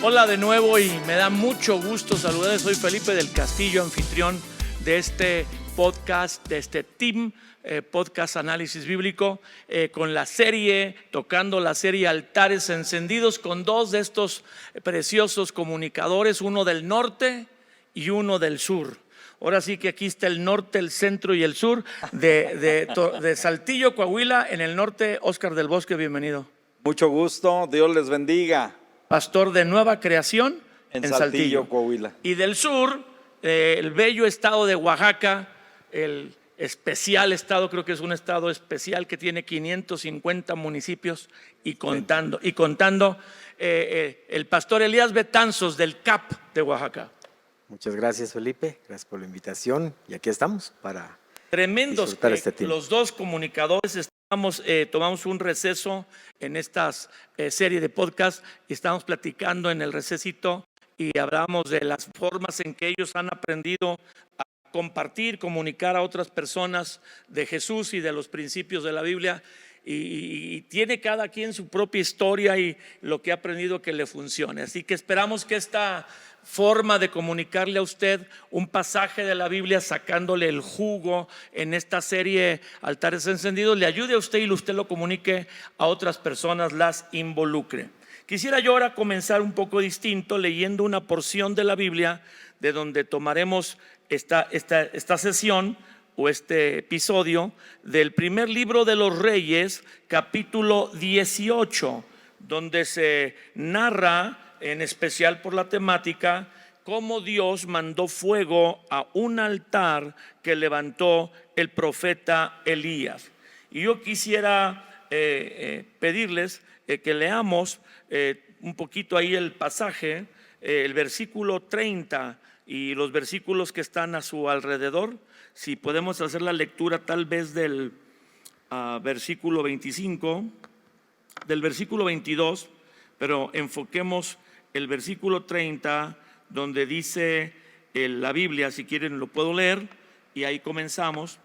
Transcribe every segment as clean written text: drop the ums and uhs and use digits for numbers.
Hola de nuevo y me da mucho gusto saludarles. Soy Felipe del Castillo, anfitrión de este podcast, de este team, podcast Análisis Bíblico, con la serie, tocando la serie Altares Encendidos, con dos de estos preciosos comunicadores, uno del norte y uno del sur. Ahora sí que aquí está el norte, el centro y el sur de Saltillo, Coahuila. En el norte, Óscar del Bosque, bienvenido. Mucho gusto, Dios les bendiga. Pastor de Nueva Creación en Saltillo, Coahuila. Y del sur, el bello estado de Oaxaca, el especial estado, creo que es un estado especial que tiene 550 municipios y contando. Sí. El pastor Elías Betanzos del CAP de Oaxaca. Muchas gracias, Felipe, gracias por la invitación y aquí estamos para tremendos los dos comunicadores. Tomamos un receso en esta serie de podcast y estamos platicando en el recesito y hablamos de las formas en que ellos han aprendido a compartir, comunicar a otras personas de Jesús y de los principios de la Biblia, y tiene cada quien su propia historia y lo que ha aprendido que le funcione. Así que esperamos que esta forma de comunicarle a usted un pasaje de la Biblia, sacándole el jugo en esta serie Altares Encendidos, le ayude a usted y usted lo comunique a otras personas, las involucre. Quisiera yo ahora comenzar un poco distinto, leyendo una porción de la Biblia de donde tomaremos esta sesión o este episodio del primer libro de los Reyes, capítulo 18, donde se narra, en especial por la temática, cómo Dios mandó fuego a un altar que levantó el profeta Elías. Y yo quisiera pedirles que leamos un poquito ahí el pasaje, el versículo 30 y los versículos que están a su alrededor. Si podemos hacer la lectura tal vez del versículo 25, del versículo 22, pero enfoquemos el versículo 30, donde dice la Biblia, si quieren lo puedo leer, y ahí comenzamos.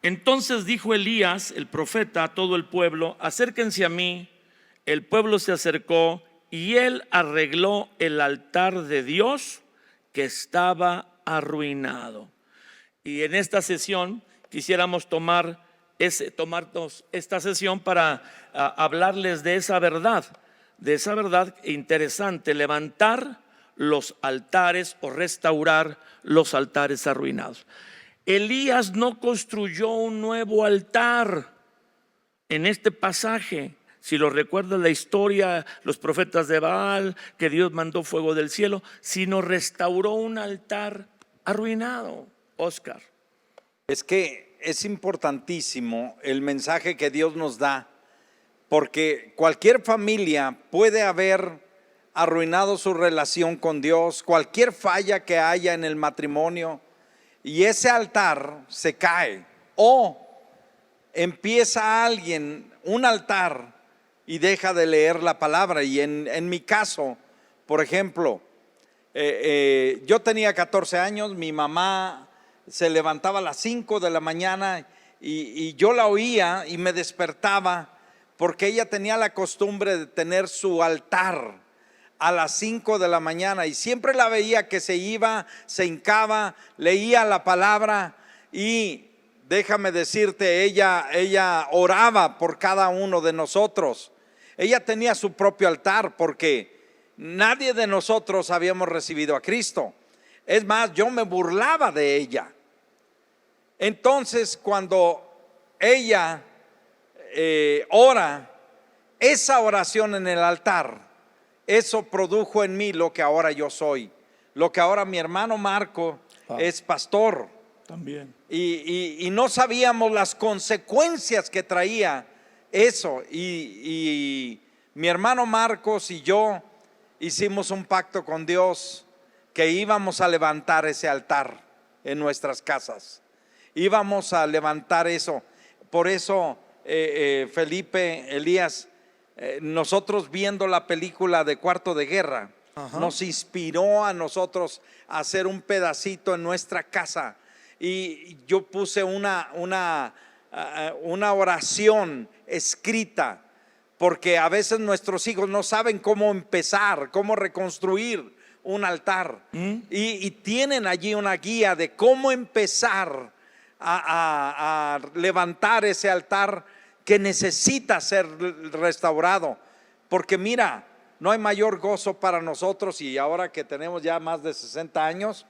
Entonces dijo Elías, el profeta, a todo el pueblo: acérquense a mí. El pueblo se acercó y él arregló el altar de Dios que estaba arruinado. Y en esta sesión quisiéramos tomarnos esta sesión para hablarles de esa verdad interesante: levantar los altares o restaurar los altares arruinados. Elías no construyó un nuevo altar en este pasaje. Si lo recuerdan la historia, los profetas de Baal, que Dios mandó fuego del cielo, sino restauró un altar arruinado. Óscar. Es que es importantísimo el mensaje que Dios nos da, porque cualquier familia puede haber arruinado su relación con Dios, cualquier falla que haya en el matrimonio, y ese altar se cae, o empieza alguien un altar y deja de leer la palabra. Y en mi caso, por ejemplo, yo tenía 14 años, mi mamá se levantaba a las 5 de la mañana y yo la oía y me despertaba, porque ella tenía la costumbre de tener su altar a las 5 de la mañana, y siempre la veía que se iba, se hincaba, leía la palabra, y déjame decirte, ella oraba por cada uno de nosotros. Ella tenía su propio altar, porque nadie de nosotros habíamos recibido a Cristo. Es más, yo me burlaba de ella. Entonces, cuando ella ora, esa oración en el altar, eso produjo en mí lo que ahora yo soy, lo que ahora mi hermano Marco es pastor también. Y no sabíamos las consecuencias que traía eso, y mi hermano Marcos y yo hicimos un pacto con Dios que íbamos a levantar ese altar en nuestras casas, íbamos a levantar eso. Por eso Felipe, Elías, nosotros viendo la película de Cuarto de Guerra, nos inspiró a nosotros a hacer un pedacito en nuestra casa, y yo puse una oración escrita, porque a veces nuestros hijos no saben cómo empezar, cómo reconstruir un altar. Y tienen allí una guía de cómo empezar a levantar ese altar que necesita ser restaurado. Porque mira, no hay mayor gozo para nosotros, y ahora que tenemos ya más de 60 años,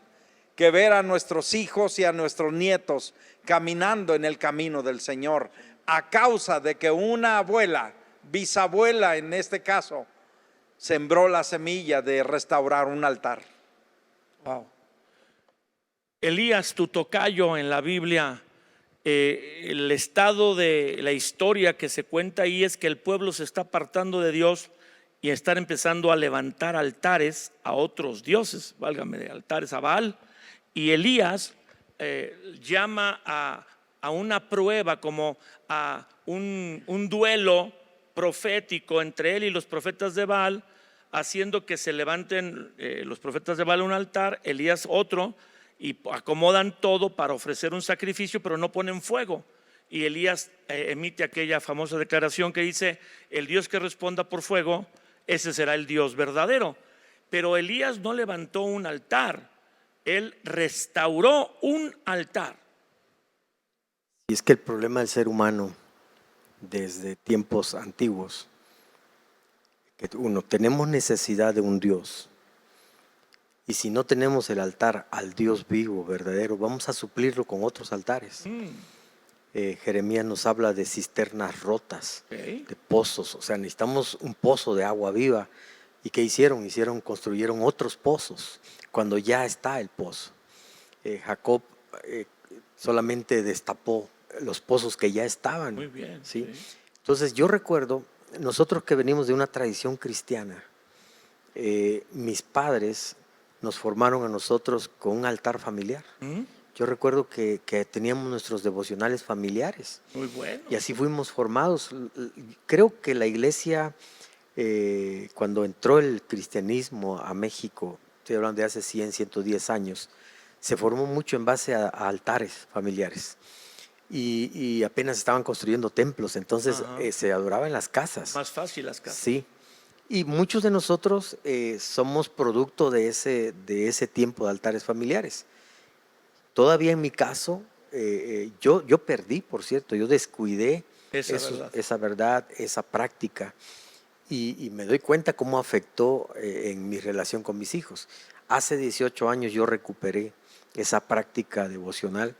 que ver a nuestros hijos y a nuestros nietos caminando en el camino del Señor, a causa de que una abuela, bisabuela en este caso, sembró la semilla de restaurar un altar. Wow. Elías, tu tocayo en la Biblia, el estado de la historia que se cuenta ahí es que el pueblo se está apartando de Dios y están empezando a levantar altares a otros dioses, válgame, altares a Baal. Y Elías llama a una prueba, como a un duelo profético entre él y los profetas de Baal, haciendo que se levanten los profetas de Baal un altar, Elías otro, y acomodan todo para ofrecer un sacrificio, pero no ponen fuego. Y Elías emite aquella famosa declaración que dice: el Dios que responda por fuego, ese será el Dios verdadero. Pero Elías no levantó un altar, él restauró un altar. Y es que el problema del ser humano desde tiempos antiguos, que tenemos necesidad de un Dios, y si no tenemos el altar al Dios vivo, verdadero, vamos a suplirlo con otros altares. Jeremías nos habla de cisternas rotas, de pozos. O sea, necesitamos un pozo de agua viva. ¿Y qué hicieron? Construyeron otros pozos cuando ya está el pozo. Jacob solamente destapó los pozos que ya estaban. Muy bien, ¿sí? Sí. Entonces yo recuerdo, nosotros que venimos de una tradición cristiana, mis padres nos formaron a nosotros con un altar familiar. Yo recuerdo que teníamos nuestros devocionales familiares. Muy bueno. Y así fuimos formados. Creo que la iglesia, cuando entró el cristianismo a México, estoy hablando de hace 100, 110 años, se formó mucho en base a altares familiares. Y apenas estaban construyendo templos, entonces se adoraba en las casas. Más fácil las casas. Sí. Y muchos de nosotros somos producto de ese tiempo de altares familiares. Todavía en mi caso, yo perdí, por cierto, yo descuidé esa verdad, esa práctica, y me doy cuenta cómo afectó en mi relación con mis hijos. Hace 18 años yo recuperé esa práctica devocional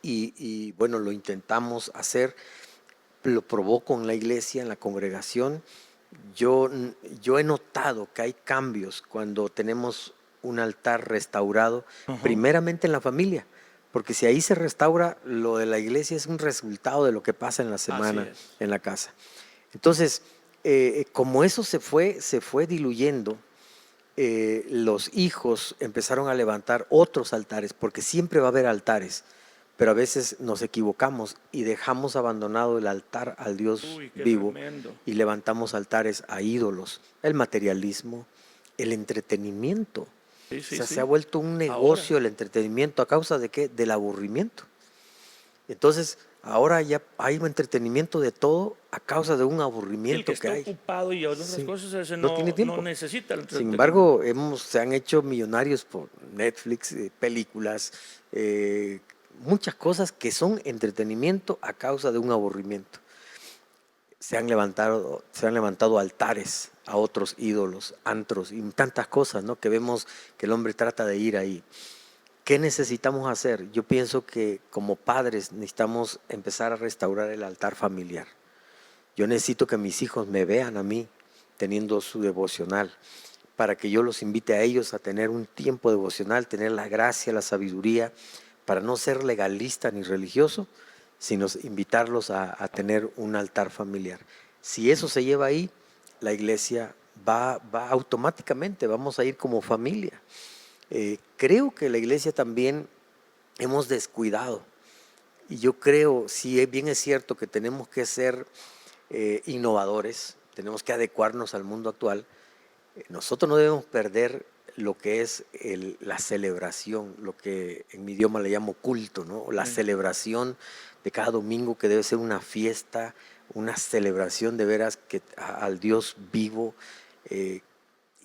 y bueno, lo intentamos hacer, lo probó con la iglesia, en la congregación. Yo he notado que hay cambios cuando tenemos un altar restaurado, primeramente en la familia, porque si ahí se restaura, lo de la iglesia es un resultado de lo que pasa en la semana en la casa. Entonces, como eso se fue diluyendo, los hijos empezaron a levantar otros altares, porque siempre va a haber altares, pero a veces nos equivocamos y dejamos abandonado el altar al Dios vivo. Tremendo. Y levantamos altares a ídolos, el materialismo, el entretenimiento. Se ha vuelto un negocio el entretenimiento. ¿A causa de qué? Del aburrimiento. Entonces, ahora ya hay un entretenimiento de todo a causa de un aburrimiento que hay. Ocupado y otras cosas, ese no tiene tiempo. No necesita el entretenimiento. Sin embargo, se han hecho millonarios por Netflix, películas, muchas cosas que son entretenimiento a causa de un aburrimiento. Se han levantado altares a otros ídolos, antros y tantas cosas, ¿no? Que vemos que el hombre trata de ir ahí. ¿Qué necesitamos hacer? Yo pienso que como padres necesitamos empezar a restaurar el altar familiar. Yo necesito que mis hijos me vean a mí teniendo su devocional, para que yo los invite a ellos a tener un tiempo devocional, tener la gracia, la sabiduría, para no ser legalista ni religioso, sino invitarlos a tener un altar familiar. Si eso se lleva ahí, la iglesia va automáticamente, vamos a ir como familia. Creo que la iglesia también hemos descuidado, y yo creo, sí, bien es cierto que tenemos que ser innovadores, tenemos que adecuarnos al mundo actual. Nosotros no debemos perder lo que es la celebración, lo que en mi idioma le llamo culto, ¿no? La celebración de cada domingo, que debe ser una fiesta, una celebración de veras al Dios vivo,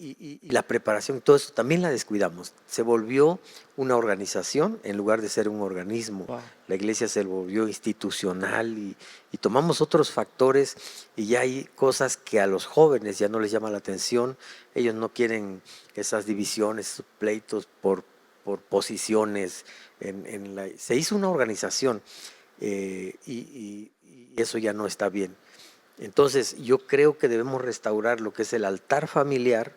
y la preparación, todo eso también la descuidamos. Se volvió una organización en lugar de ser un organismo. Wow. La iglesia se volvió institucional y tomamos otros factores, y ya hay cosas que a los jóvenes ya no les llama la atención. Ellos no quieren esas divisiones, esos pleitos por posiciones. Se hizo una organización, y eso ya no está bien. Entonces yo creo que debemos restaurar lo que es el altar familiar,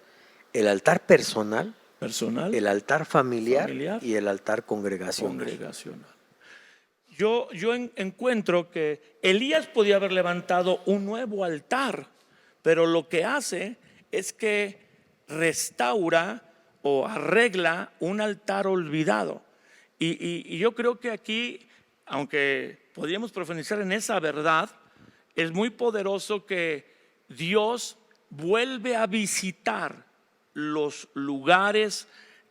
el altar personal, el altar familiar y el altar congregacional. Yo encuentro que Elías podía haber levantado un nuevo altar, pero lo que hace es que restaura o arregla un altar olvidado. Y yo creo que aquí, aunque podríamos profundizar en esa verdad, es muy poderoso que Dios vuelve a visitar los lugares,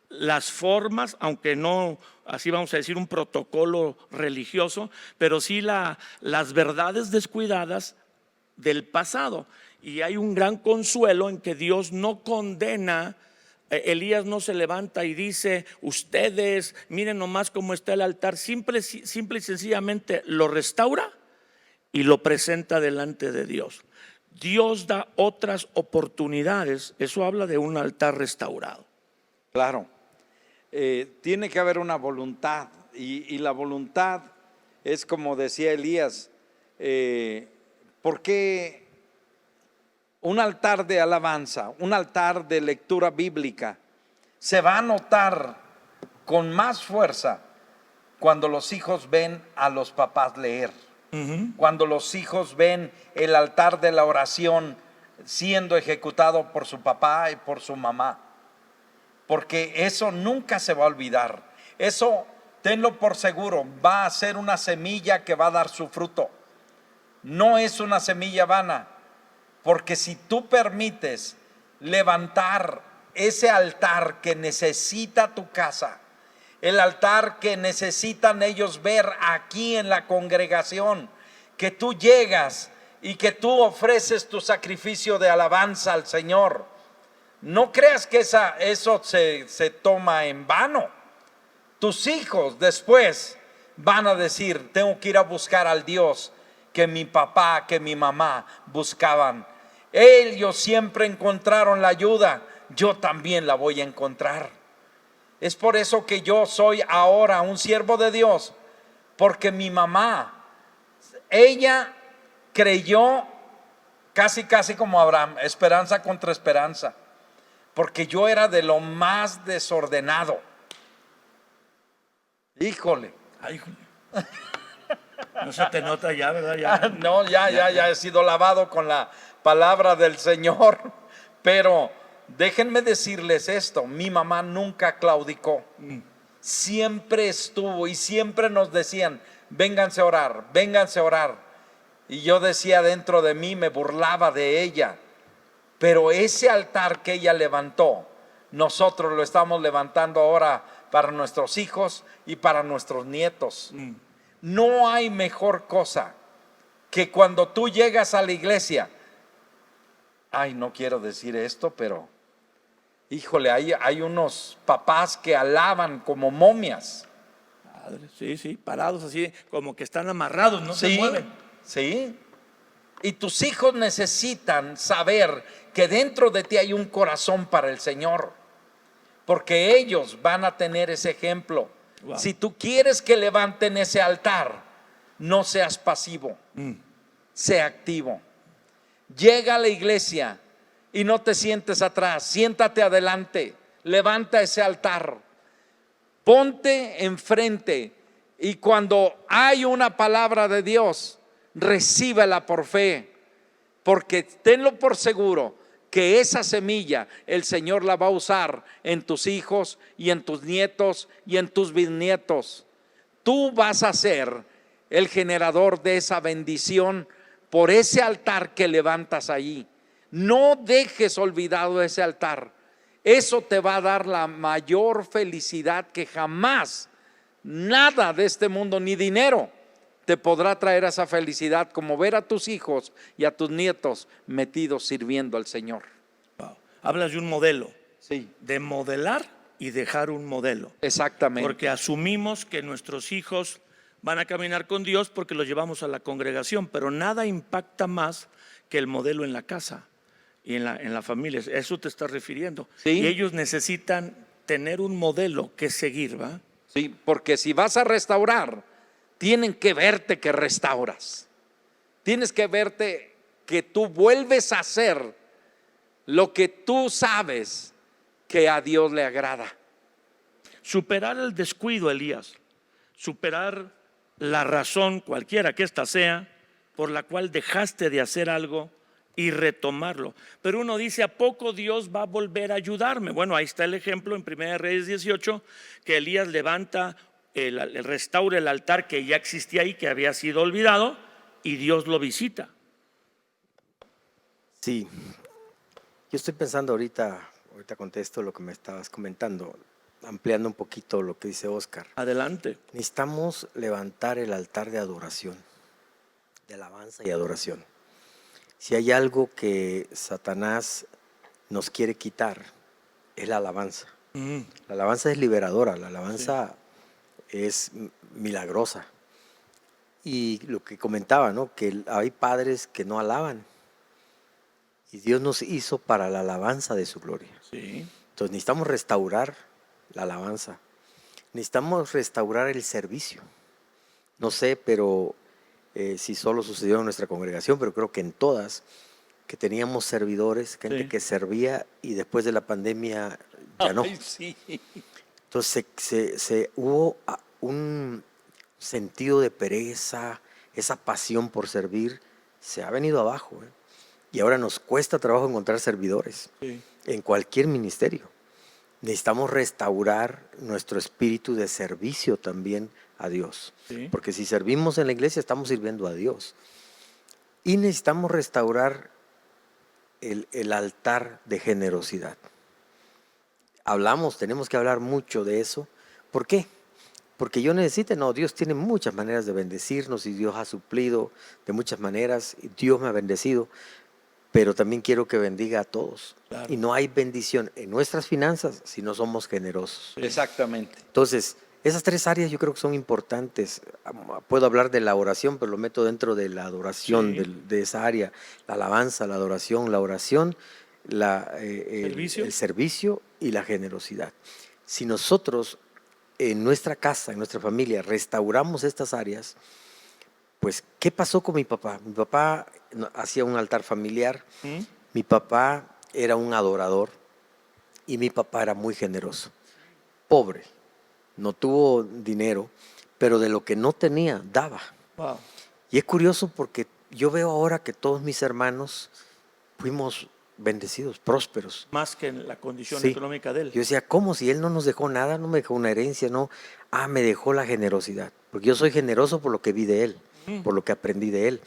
las formas, aunque no, así vamos a decir, un protocolo religioso, pero sí las verdades descuidadas del pasado. Y hay un gran consuelo en que Dios no condena. Elías no se levanta y dice: ustedes miren nomás cómo está el altar. Simple y sencillamente lo restaura y lo presenta delante de Dios. Dios da otras oportunidades. Eso habla de un altar restaurado. Claro, tiene que haber una voluntad, y la voluntad es como decía Elías. ¿Por qué un altar de alabanza, un altar de lectura bíblica se va a notar con más fuerza cuando los hijos ven a los papás leer? Cuando los hijos ven el altar de la oración siendo ejecutado por su papá y por su mamá, porque eso nunca se va a olvidar. Eso, tenlo por seguro, va a ser una semilla que va a dar su fruto. No es una semilla vana, porque si tú permites levantar ese altar que necesita tu casa, el altar que necesitan ellos ver aquí en la congregación, que tú llegas y que tú ofreces tu sacrificio de alabanza al Señor, no creas que eso se toma en vano. Tus hijos después van a decir: tengo que ir a buscar al Dios que mi papá, que mi mamá buscaban. Ellos siempre encontraron la ayuda, yo también la voy a encontrar. Es por eso que yo soy ahora un siervo de Dios, porque mi mamá, ella creyó casi como Abraham, esperanza contra esperanza, porque yo era de lo más desordenado. Híjole. Ay, no se te nota ya, ¿verdad? Ya. No, ya he sido lavado con la palabra del Señor, pero déjenme decirles esto: mi mamá nunca claudicó, siempre estuvo, y siempre nos decían: vénganse a orar, vénganse a orar. Y yo decía dentro de mí, me burlaba de ella, pero ese altar que ella levantó, nosotros lo estamos levantando ahora para nuestros hijos y para nuestros nietos. No hay mejor cosa que cuando tú llegas a la iglesia. Ay, no quiero decir esto, pero híjole, hay unos papás que alaban como momias. Sí, parados así, como que están amarrados, no se mueven. Sí, y tus hijos necesitan saber que dentro de ti hay un corazón para el Señor, porque ellos van a tener ese ejemplo. Wow. Si tú quieres que levanten ese altar, no seas pasivo, sea activo. Llega a la iglesia y no te sientes atrás, siéntate adelante, levanta ese altar, ponte enfrente, y cuando hay una palabra de Dios, recíbela por fe, porque tenlo por seguro que esa semilla el Señor la va a usar en tus hijos y en tus nietos y en tus bisnietos. Tú vas a ser el generador de esa bendición por ese altar que levantas allí. No dejes olvidado ese altar. Eso te va a dar la mayor felicidad que jamás nada de este mundo, ni dinero, te podrá traer esa felicidad, como ver a tus hijos y a tus nietos metidos sirviendo al Señor. Wow. Hablas de un modelo, Sí, de modelar y dejar un modelo. exactamente. Porque asumimos que nuestros hijos van a caminar con Dios porque los llevamos a la congregación, pero nada impacta más que el modelo en la casa y en la familia. Eso te estás refiriendo. Sí. Y ellos necesitan tener un modelo que seguir, ¿va? Sí, porque si vas a restaurar, tienen que verte que restauras. Tienes que verte que tú vuelves a hacer lo que tú sabes que a Dios le agrada. Superar el descuido, Elías. Superar la razón, cualquiera que ésta sea, por la cual dejaste de hacer algo y retomarlo. Pero uno dice, ¿a poco Dios va a volver a ayudarme? Bueno, ahí está el ejemplo en 1 Reyes 18, que Elías levanta, restaura el altar que ya existía ahí, que había sido olvidado, y Dios lo visita. Sí, yo estoy pensando ahorita contesto lo que me estabas comentando, ampliando un poquito lo que dice Oscar. Adelante. Necesitamos levantar el altar de adoración, de alabanza y adoración. Si hay algo que Satanás nos quiere quitar, es la alabanza. La alabanza es liberadora, la alabanza es milagrosa. Y lo que comentaba, ¿no? Que hay padres que no alaban. Y Dios nos hizo para la alabanza de su gloria. Sí. Entonces necesitamos restaurar la alabanza. Necesitamos restaurar el servicio. No sé, pero si solo sucedió en nuestra congregación, pero creo que en todas, que teníamos servidores, gente que servía y después de la pandemia ya no. Ay, sí. Entonces hubo un sentido de pereza, esa pasión por servir, se ha venido abajo. Y ahora nos cuesta trabajo encontrar servidores en cualquier ministerio. Necesitamos restaurar nuestro espíritu de servicio también a Dios. Porque si servimos en la iglesia, estamos sirviendo a Dios. Y necesitamos restaurar el altar de generosidad. Tenemos que hablar mucho de eso. ¿Por qué? Porque yo necesito, no, Dios tiene muchas maneras de bendecirnos y Dios ha suplido de muchas maneras y Dios me ha bendecido, pero también quiero que bendiga a todos. Claro. Y no hay bendición en nuestras finanzas si no somos generosos. Exactamente. Entonces, esas tres áreas yo creo que son importantes. Puedo hablar de la oración, pero lo meto dentro de la adoración, de esa área. La alabanza, la adoración, la oración, el servicio y la generosidad. Si nosotros en nuestra casa, en nuestra familia, restauramos estas áreas, pues, ¿qué pasó con mi papá? Mi papá hacía un altar familiar, mi papá era un adorador y mi papá era muy generoso. Pobre, no tuvo dinero, pero de lo que no tenía, daba. Wow. Y es curioso porque yo veo ahora que todos mis hermanos fuimos bendecidos, prósperos. Más que en la condición económica de él. Yo decía, ¿cómo? Si él no nos dejó nada, no me dejó una herencia, no. Me dejó la generosidad, porque yo soy generoso por lo que vi de él, por lo que aprendí de él.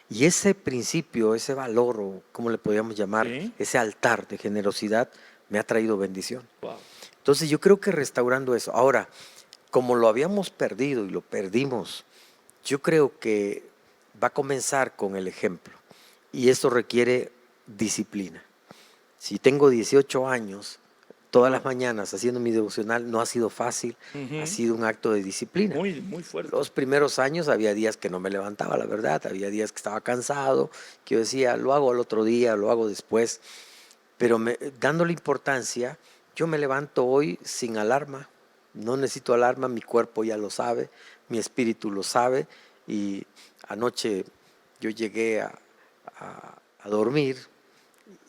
Y ese principio, ese valor, o cómo le podríamos llamar, ese altar de generosidad, me ha traído bendición. Wow. Entonces yo creo que restaurando eso. Ahora, como lo habíamos perdido y lo perdimos, yo creo que va a comenzar con el ejemplo. Y esto requiere disciplina. Si tengo 18 años, todas las mañanas haciendo mi devocional, no ha sido fácil, ha sido un acto de disciplina. Muy, muy fuerte. Los primeros años había días que no me levantaba, la verdad, había días que estaba cansado, que yo decía, lo hago al otro día, lo hago después, pero dándole importancia, yo me levanto hoy sin alarma, no necesito alarma, mi cuerpo ya lo sabe, mi espíritu lo sabe, y anoche yo llegué a dormir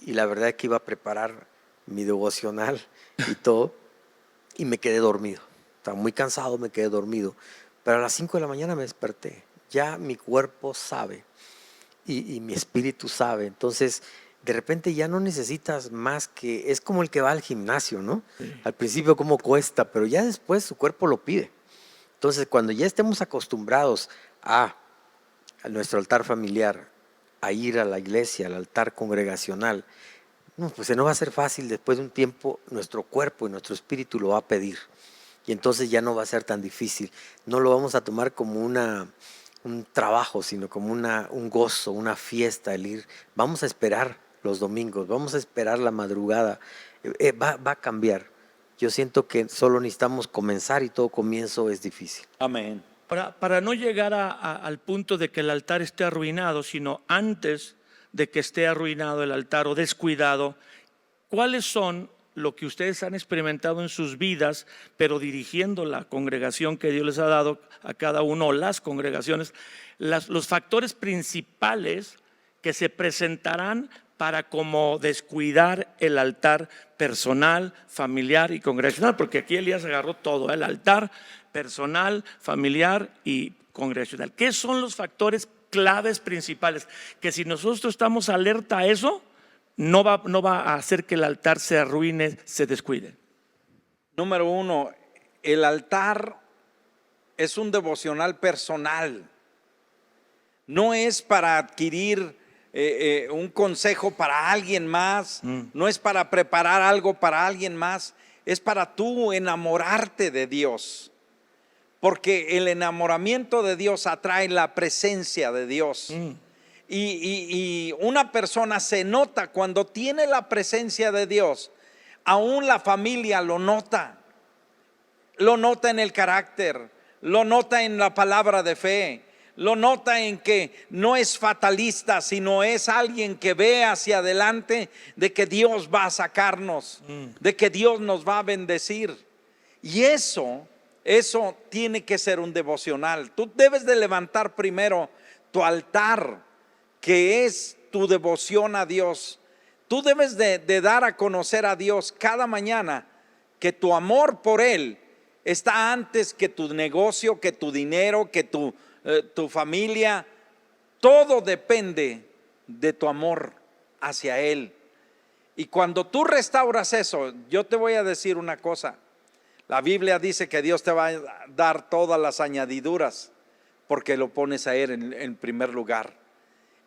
y la verdad es que iba a preparar mi devocional y todo, y me quedé dormido. Estaba muy cansado, me quedé dormido. Pero a las 5 de la mañana me desperté. Ya mi cuerpo sabe y mi espíritu sabe. Entonces, de repente ya no necesitas más que... Es como el que va al gimnasio, ¿no? Al principio como cuesta, pero ya después su cuerpo lo pide. Entonces, cuando ya estemos acostumbrados a nuestro altar familiar, a ir a la iglesia, al altar congregacional, no, pues se nos va a hacer fácil. Después de un tiempo nuestro cuerpo y nuestro espíritu lo va a pedir y entonces ya no va a ser tan difícil. No lo vamos a tomar como una un trabajo, sino como un gozo, una fiesta, el ir. Vamos a esperar los domingos, vamos a esperar la madrugada. Va a cambiar. Yo siento que solo necesitamos comenzar y todo comienzo es difícil. Amén. Para no llegar al punto de que el altar esté arruinado, sino antes de que esté arruinado el altar o descuidado, ¿cuáles son lo que ustedes han experimentado en sus vidas, pero dirigiendo la congregación que Dios les ha dado a cada uno, o las congregaciones, los factores principales que se presentarán para como descuidar el altar personal, familiar y congregacional? Porque aquí Elías agarró todo, el altar personal, familiar y congregacional. ¿Qué son los factores claves principales? Que si nosotros estamos alerta a eso, no va a hacer que el altar se arruine, se descuide. Número 1, el altar es un devocional personal. No es para adquirir un consejo para alguien más, no es para preparar algo para alguien más, es para tú enamorarte de Dios. Porque el enamoramiento de Dios atrae la presencia de Dios. Y una persona se nota cuando tiene la presencia de Dios. Aún la familia lo nota en el carácter, lo nota en la palabra de fe, lo nota en que no es fatalista, sino es alguien que ve hacia adelante de que Dios va a sacarnos, de que Dios nos va a bendecir. Y eso tiene que ser un devocional. Tú debes de levantar primero tu altar, que es tu devoción a Dios. Tú debes de dar a conocer a Dios cada mañana que tu amor por Él está antes que tu negocio, que tu dinero, que tu familia. Todo depende de tu amor hacia Él. Y cuando tú restauras eso, yo te voy a decir una cosa. La Biblia dice que Dios te va a dar todas las añadiduras porque lo pones a Él en primer lugar.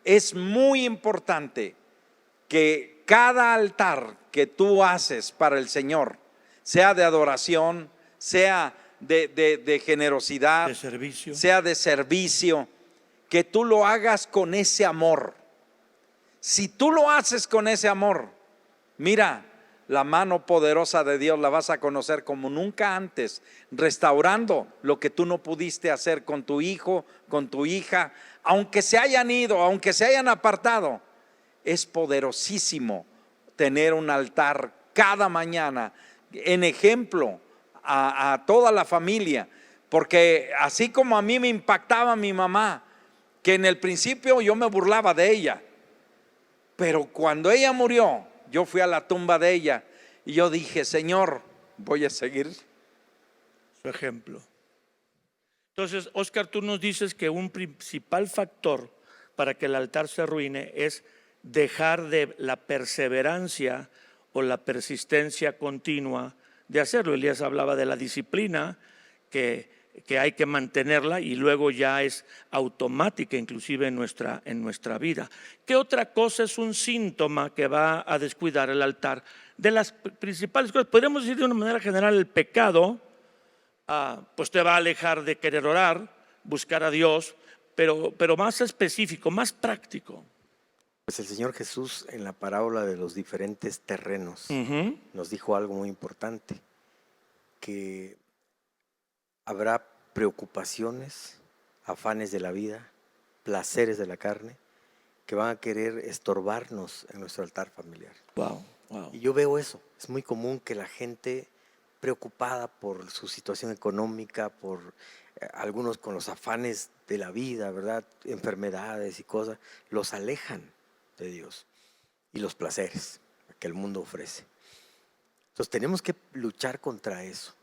Es muy importante que cada altar que tú haces para el Señor, sea de adoración, sea de generosidad, de servicio, sea de servicio, que tú lo hagas con ese amor. Si tú lo haces con ese amor, mira, la mano poderosa de Dios la vas a conocer como nunca antes, restaurando lo que tú no pudiste hacer con tu hijo, con tu hija, aunque se hayan ido, aunque se hayan apartado. Es poderosísimo tener un altar cada mañana en ejemplo a toda la familia, porque así como a mí me impactaba mi mamá, que en el principio yo me burlaba de ella, pero cuando ella murió, yo fui a la tumba de ella y yo dije, Señor, voy a seguir su ejemplo. Entonces, Oscar, tú nos dices que un principal factor para que el altar se arruine es dejar de la perseverancia o la persistencia continua de hacerlo. Elías hablaba de la disciplina que hay que mantenerla y luego ya es automática inclusive en nuestra vida. ¿Qué otra cosa es un síntoma que va a descuidar el altar? De las principales cosas, podríamos decir de una manera general, el pecado pues te va a alejar de querer orar, buscar a Dios, pero más específico, más práctico. Pues el Señor Jesús en la parábola de los diferentes terrenos nos dijo algo muy importante, que habrá preocupaciones, afanes de la vida, placeres de la carne, que van a querer estorbarnos en nuestro altar familiar. Wow. Y yo veo eso, es muy común que la gente preocupada por su situación económica, por algunos con los afanes de la vida, ¿verdad? Enfermedades y cosas, los alejan de Dios y los placeres que el mundo ofrece. Entonces tenemos que luchar contra eso.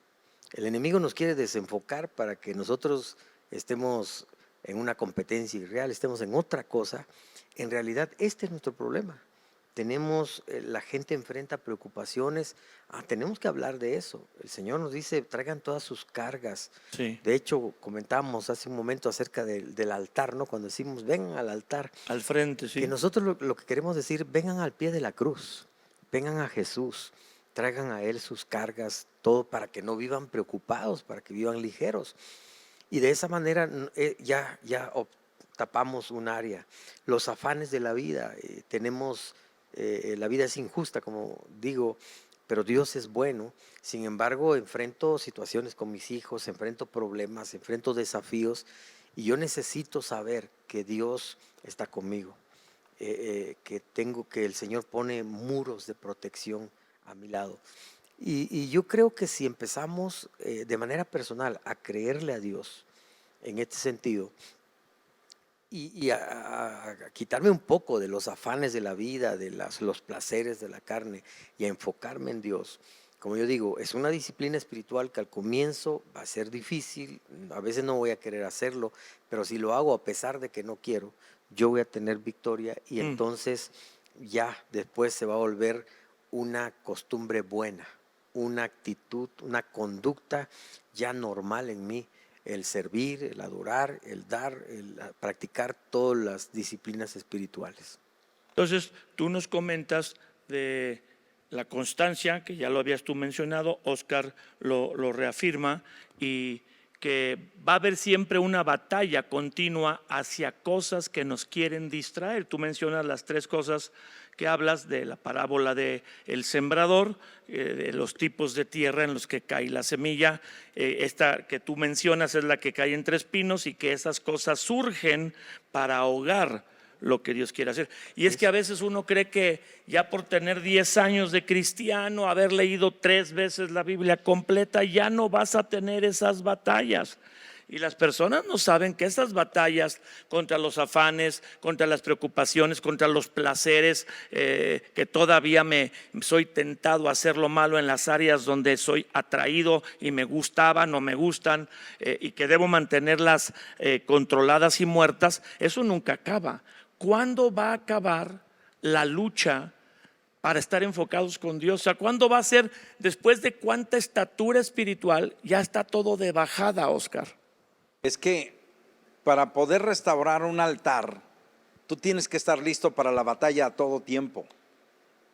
El enemigo nos quiere desenfocar para que nosotros estemos en una competencia irreal, estemos en otra cosa. En realidad este es nuestro problema. La gente enfrenta preocupaciones, tenemos que hablar de eso. El Señor nos dice, traigan todas sus cargas. Sí. De hecho, comentábamos hace un momento acerca del altar, ¿no? Cuando decimos, vengan al altar. Al frente, sí. Que nosotros lo que queremos decir, vengan al pie de la cruz, vengan a Jesús, traigan a Él sus cargas, todo para que no vivan preocupados, para que vivan ligeros. Y de esa manera ya tapamos un área. Los afanes de la vida, la vida es injusta, como digo, pero Dios es bueno. Sin embargo, enfrento situaciones con mis hijos, enfrento problemas, enfrento desafíos, y yo necesito saber que Dios está conmigo, que el Señor pone muros de protección a mi lado. Y yo creo que si empezamos de manera personal a creerle a Dios en este sentido, y a quitarme un poco de los afanes de la vida, de los placeres de la carne, y a enfocarme en Dios. Como yo digo, es una disciplina espiritual que al comienzo va a ser difícil, a veces no voy a querer hacerlo, pero si lo hago a pesar de que no quiero, yo voy a tener victoria, y entonces ya después se va a volver una costumbre buena, una actitud, una conducta ya normal en mí. El servir, el adorar, el dar, el practicar todas las disciplinas espirituales. Entonces, tú nos comentas de la constancia, que ya lo habías tú mencionado, Oscar lo reafirma, y que va a haber siempre una batalla continua hacia cosas que nos quieren distraer. Tú mencionas las 3 cosas que hablas de la parábola del sembrador, de los tipos de tierra en los que cae la semilla. Esta que tú mencionas es la que cae entre espinos, y que esas cosas surgen para ahogar lo que Dios quiere hacer. Y es que a veces uno cree que ya por tener 10 años de cristiano, haber leído 3 veces la Biblia completa, ya no vas a tener esas batallas. Y las personas no saben que esas batallas contra los afanes, contra las preocupaciones, contra los placeres, que todavía soy tentado a hacer lo malo en las áreas donde soy atraído y me gustaban o me gustan, y que debo mantenerlas controladas y muertas, eso nunca acaba. ¿Cuándo va a acabar la lucha para estar enfocados con Dios? O sea, ¿cuándo va a ser, después de cuánta estatura espiritual, ya está todo de bajada, Oscar? Es que para poder restaurar un altar, tú tienes que estar listo para la batalla a todo tiempo,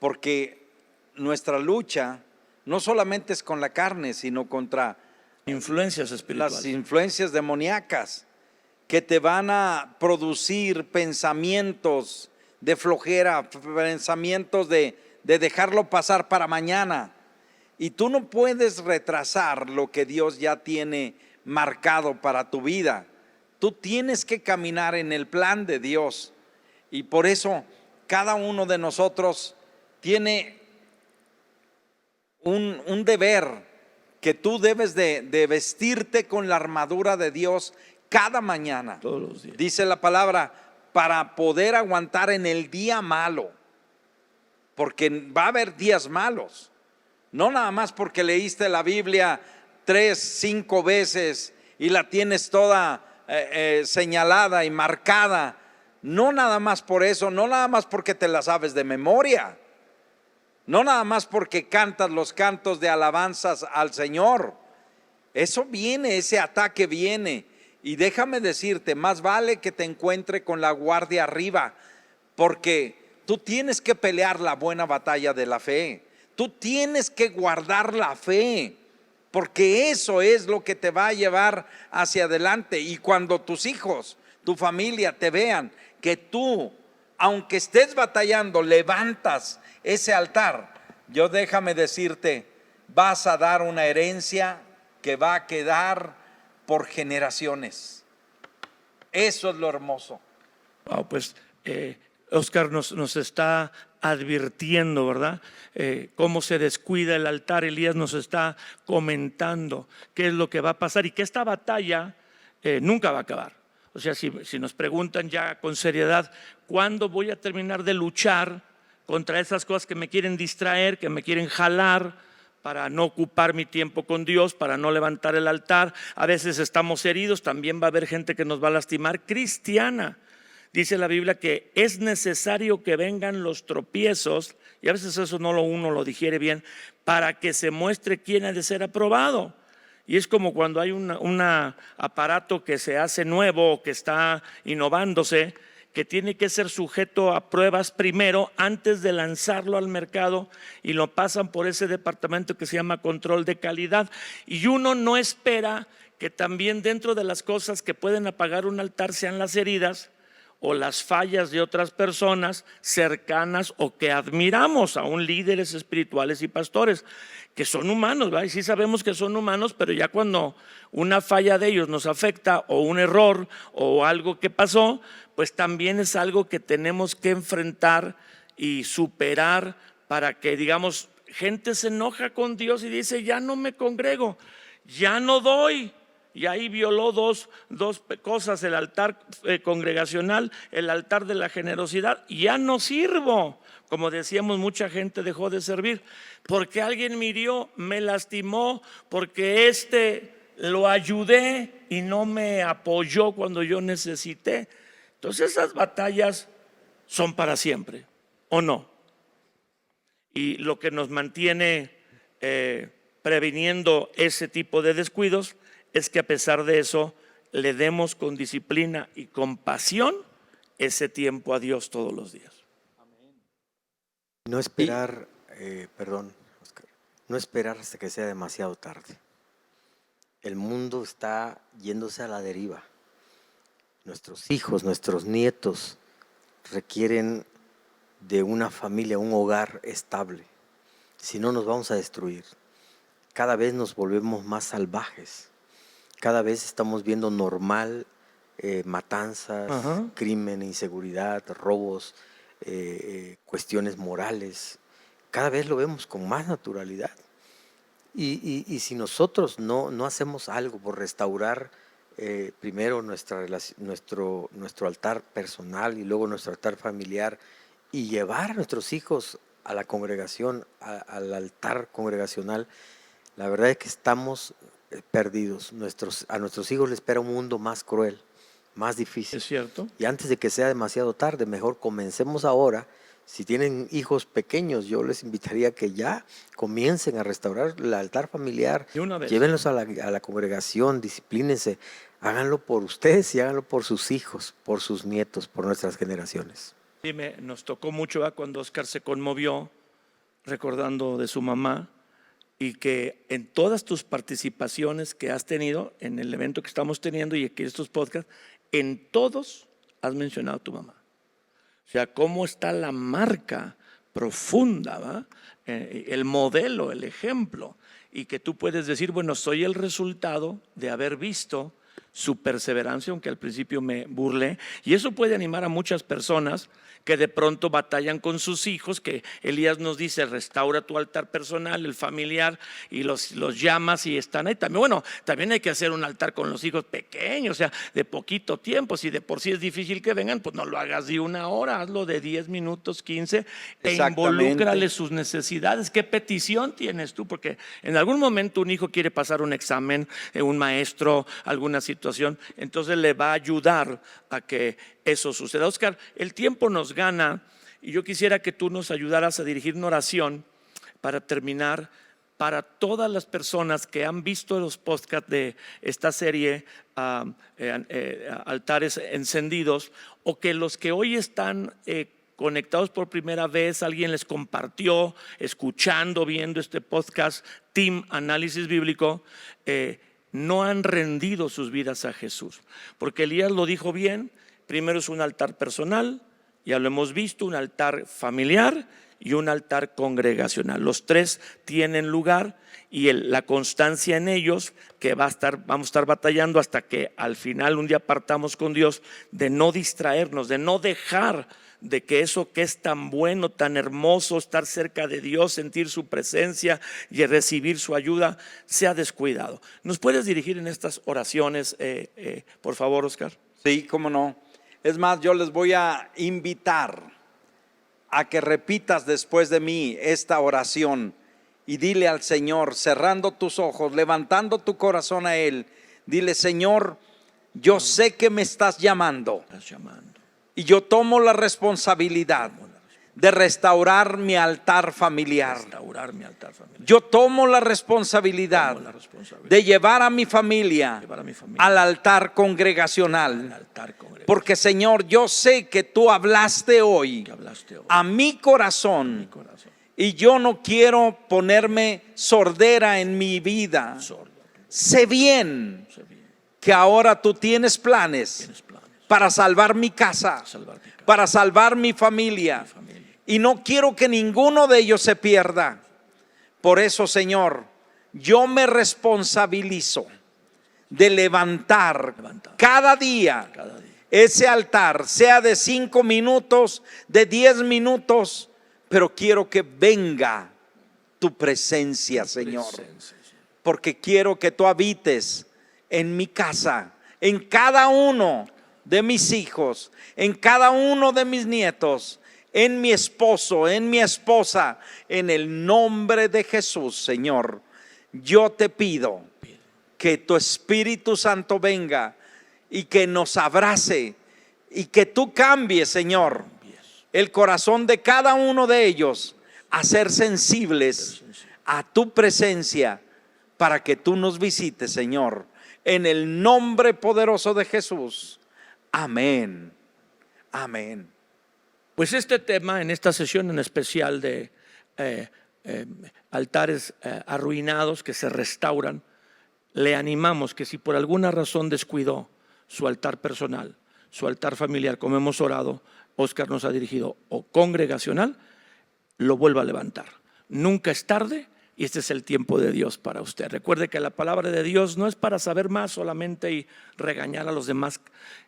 porque nuestra lucha no solamente es con la carne, sino contra influencias espirituales, las influencias demoníacas que te van a producir pensamientos de flojera, pensamientos de dejarlo pasar para mañana. Y tú no puedes retrasar lo que Dios ya tiene marcado para tu vida. Tú tienes que caminar en el plan de Dios, y por eso cada uno de nosotros tiene un deber, que tú debes de vestirte con la armadura de Dios cada mañana. todos los días. Dice la palabra, para poder aguantar en el día malo, porque va a haber días malos. No nada más porque leíste la Biblia 3, 5 veces y la tienes toda señalada y marcada. No nada más por eso, no nada más porque te la sabes de memoria, no nada más porque cantas los cantos de alabanzas al Señor. Eso viene, ese ataque viene. Y déjame decirte, más vale que te encuentre con la guardia arriba, porque tú tienes que pelear la buena batalla de la fe. Tú tienes que guardar la fe, porque eso es lo que te va a llevar hacia adelante. Y cuando tus hijos, tu familia te vean que tú, aunque estés batallando, levantas ese altar, yo déjame decirte, vas a dar una herencia que va a quedar por generaciones. Eso es lo hermoso. Wow, pues Oscar nos está advirtiendo, ¿verdad? Cómo se descuida el altar. Elías nos está comentando qué es lo que va a pasar, y que esta batalla nunca va a acabar. O sea, si nos preguntan ya con seriedad, ¿cuándo voy a terminar de luchar contra esas cosas que me quieren distraer, que me quieren jalar para no ocupar mi tiempo con Dios, para no levantar el altar? A veces estamos heridos, también va a haber gente que nos va a lastimar, cristiana. Dice la Biblia que es necesario que vengan los tropiezos, y a veces eso uno lo digiere bien, para que se muestre quién ha de ser aprobado. Y es como cuando hay un aparato que se hace nuevo o que está innovándose, que tiene que ser sujeto a pruebas primero antes de lanzarlo al mercado, y lo pasan por ese departamento que se llama control de calidad. Y uno no espera que también dentro de las cosas que pueden apagar un altar sean las heridas o las fallas de otras personas cercanas o que admiramos, aún líderes espirituales y pastores, que son humanos, ¿verdad? Y sí sabemos que son humanos, pero ya cuando una falla de ellos nos afecta, o un error o algo que pasó, pues también es algo que tenemos que enfrentar y superar, para que, digamos, gente se enoja con Dios y dice: ya no me congrego, ya no doy. Y ahí violó dos cosas: el altar congregacional, el altar de la generosidad. Ya no sirvo. Como decíamos, mucha gente dejó de servir porque alguien me hirió, me lastimó, porque lo ayudé y no me apoyó cuando yo necesité. Entonces esas batallas son para siempre, ¿o no? Y lo que nos mantiene previniendo ese tipo de descuidos es que a pesar de eso le demos con disciplina y con pasión ese tiempo a Dios todos los días. No esperar, Oscar, no esperar hasta que sea demasiado tarde. El mundo está yéndose a la deriva. Nuestros hijos, nuestros nietos requieren de una familia, un hogar estable. Si no, nos vamos a destruir. Cada vez nos volvemos más salvajes. Cada vez estamos viendo normal matanzas, crimen, inseguridad, robos, cuestiones morales. Cada vez lo vemos con más naturalidad. Y si nosotros no hacemos algo por restaurar primero nuestro altar personal y luego nuestro altar familiar, y llevar a nuestros hijos a la congregación, al altar congregacional, la verdad es que estamos perdidos. A nuestros hijos les espera un mundo más cruel, más difícil. Es cierto. Y antes de que sea demasiado tarde, mejor comencemos ahora. Si tienen hijos pequeños, yo les invitaría a que ya comiencen a restaurar el altar familiar. Llévenlos a la congregación, disciplínense, háganlo por ustedes y háganlo por sus hijos, por sus nietos, por nuestras generaciones. Sí, nos tocó mucho cuando Oscar se conmovió recordando de su mamá, y que en todas tus participaciones que has tenido en el evento que estamos teniendo y aquí estos podcasts, en todos has mencionado a tu mamá. O sea, cómo está la marca profunda, ¿va? El modelo, el ejemplo, y que tú puedes decir: bueno, soy el resultado de haber visto su perseverancia, aunque al principio me burlé. Y eso puede animar a muchas personas que de pronto batallan con sus hijos, que Elías nos dice: restaura tu altar personal, el familiar, y los llamas y están ahí. También hay que hacer un altar con los hijos pequeños, o sea, de poquito tiempo. Si de por sí es difícil que vengan, pues no lo hagas de 1 hora, hazlo de 10 minutos, 15, e involúcrale sus necesidades. ¿Qué petición tienes tú? Porque en algún momento un hijo quiere pasar un examen, un maestro, alguna situación, entonces le va a ayudar a que eso suceda. Oscar, el tiempo nos gana y yo quisiera que tú nos ayudaras a dirigir una oración para terminar, para todas las personas que han visto los podcasts de esta serie Altares Encendidos, o que los que hoy están conectados por primera vez, alguien les compartió, escuchando, viendo este podcast, Team Análisis Bíblico, no han rendido sus vidas a Jesús. Porque Elías lo dijo bien: primero es un altar personal, ya lo hemos visto, un altar familiar y un altar congregacional. Los tres tienen lugar, y la constancia en ellos, que vamos a estar batallando hasta que al final un día partamos con Dios, de no distraernos, de no dejar de que eso que es tan bueno, tan hermoso, estar cerca de Dios, sentir su presencia y recibir su ayuda, sea descuidado. ¿Nos puedes dirigir en estas oraciones, por favor, Oscar? Sí, cómo no. Es más, yo les voy a invitar a que repitas después de mí esta oración y dile al Señor, cerrando tus ojos, levantando tu corazón a Él, dile: Señor, yo sé que me estás llamando. Y yo tomo la responsabilidad de restaurar mi altar familiar. Yo tomo la responsabilidad de llevar a mi familia al altar congregacional. Porque, Señor, yo sé que tú hablaste hoy a mi corazón, y yo no quiero ponerme sordera en mi vida, sé bien que ahora tú tienes planes para salvar mi casa, para salvar mi familia. Y no quiero que ninguno de ellos se pierda. Por eso, Señor, yo me responsabilizo de levantar cada día ese altar, sea de 5 minutos, de 10 minutos, pero quiero que venga tu presencia, Señor, porque quiero que tú habites en mi casa, en cada uno de mis hijos, en cada uno de mis nietos, en mi esposo, en mi esposa, en el nombre de Jesús, Señor. Yo te pido que tu Espíritu Santo venga y que nos abrace y que tú cambies, Señor, el corazón de cada uno de ellos a ser sensibles a tu presencia para que tú nos visites, Señor, en el nombre poderoso de Jesús. Amén. Amén. Pues este tema, en esta sesión en especial de altares arruinados que se restauran, le animamos que si por alguna razón descuidó su altar personal, su altar familiar, como hemos orado, Oscar nos ha dirigido, o congregacional, lo vuelva a levantar. Nunca es tarde y este es el tiempo de Dios para usted. Recuerde que la palabra de Dios no es para saber más solamente y regañar a los demás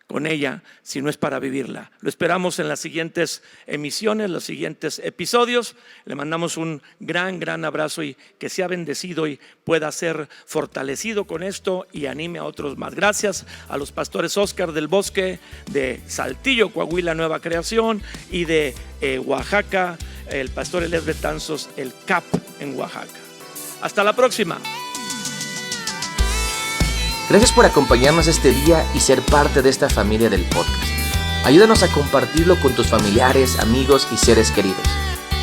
con ella, sino es para vivirla. Lo esperamos en las siguientes emisiones, los siguientes episodios. Le mandamos un gran abrazo y que sea bendecido y pueda ser fortalecido con esto y anime a otros más. Gracias a los pastores Oscar del Bosque de Saltillo, Coahuila, Nueva Creación, y de Oaxaca, el pastor Elías Betanzos, el CAP en Oaxaca. Hasta la próxima. Gracias por acompañarnos este día y ser parte de esta familia del podcast. Ayúdanos a compartirlo con tus familiares, amigos y seres queridos.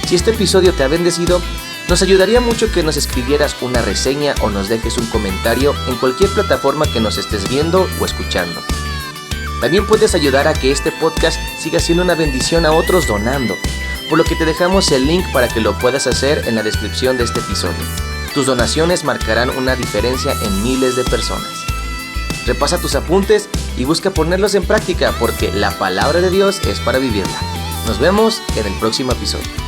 Si este episodio te ha bendecido, nos ayudaría mucho que nos escribieras una reseña o nos dejes un comentario en cualquier plataforma que nos estés viendo o escuchando. También puedes ayudar a que este podcast siga siendo una bendición a otros donando, por lo que te dejamos el link para que lo puedas hacer en la descripción de este episodio. Tus donaciones marcarán una diferencia en miles de personas. Repasa tus apuntes y busca ponerlos en práctica porque la palabra de Dios es para vivirla. Nos vemos en el próximo episodio.